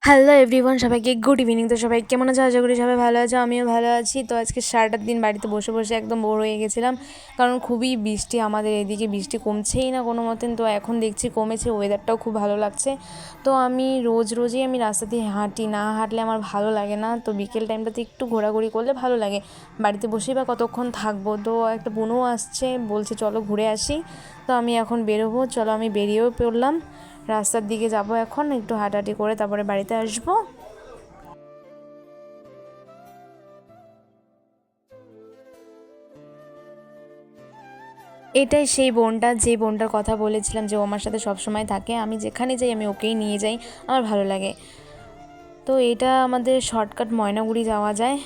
Hello everyone, সবাইকে good evening. তো সবাই কেমন আছে? আশা করি সবাই ভালো আছে, আমিও ভালো আছি। তো আজকে সারাটা দিন বাড়িতে বসে বসে একদম বোর হয়ে গেছিলাম, কারণ খুবই বৃষ্টি আমাদের এদিকে, বৃষ্টি কমছেই না কোনো মতেন। তো এখন দেখছি কমেছে, ওয়েদারটাও খুব ভালো লাগছে। তো আমি রোজই আমি রাস্তা দিয়ে হাঁটি, না হাঁটলে আমার ভালো লাগে না। তো বিকেল টাইমটাতে একটু ঘোরাঘুরি করলে ভালো লাগে, বাড়িতে বসেই বা কতক্ষণ থাকবো। তো একটা বোনও আসছে, বলছে চলো ঘুরে আসি। তো আমি এখন বেরোবো, চলো আমি বেরিয়েও পড়লাম, রাস্তার দিকে যাব। এখন একটু হাঁটাহাঁটি করে তারপরে বাড়িতে আসবো। এটাই সেই বোনটা, যে বোনটার কথা বলেছিলাম যে ও আমার সাথে সবসময় থাকে, আমি যেখানে যাই আমি ওকেই নিয়ে যাই, আমার ভালো লাগে। তো এটা আমাদের শর্টকাট ময়নাগুড়ি যাওয়া যায়।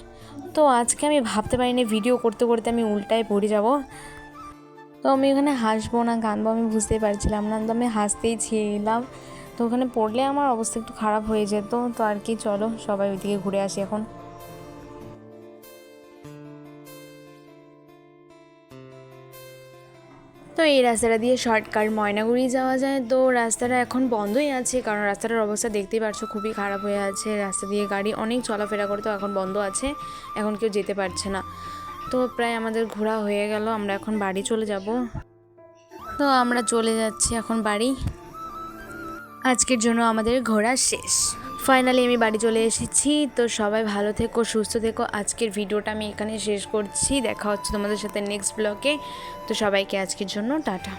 তো আজকে আমি ভাবতে পারিনি ভিডিও করতে করতে আমি উল্টায় পড়ে যাব। তো আমি ওখানে হাসবো না কাঁদবো আমি বুঝতেই পারছিলাম না, তো আমি হাসতেই ছিলাম। তো ওখানে পড়লে আমার অবস্থা একটু খারাপ হয়ে যেত। তো আর কি, চলো সবাই ওইদিকে ঘুরে আসি এখন। তো এই রাস্তাটা দিয়ে শর্টকাট ময়নাগুড়ি যাওয়া যায়। তো রাস্তাটা এখন বন্ধই আছে, কারণ রাস্তাটার অবস্থা দেখতেই পারছো খুবই খারাপ হয়ে আছে। রাস্তা দিয়ে গাড়ি অনেক চলাফেরা করে, তো এখন বন্ধ আছে, এখন কেউ যেতে পারছে না। তো প্রায় আমাদের ঘোরা হয়ে গেল, আমরা এখন বাড়ি চলে যাব। তো আমরা চলে যাচ্ছি এখন বাড়ি, আজকের জন্য আমাদের ঘোরা শেষ। ফাইনালি আমি বাড়ি চলে এসেছি। তো সবাই ভালো থেকো, সুস্থ থেকো। আজকের ভিডিওটা আমি এখানে শেষ করছি, দেখা হচ্ছে তোমাদের সাথে নেক্সট ব্লগে। তো সবাইকে আজকের জন্য টাটা।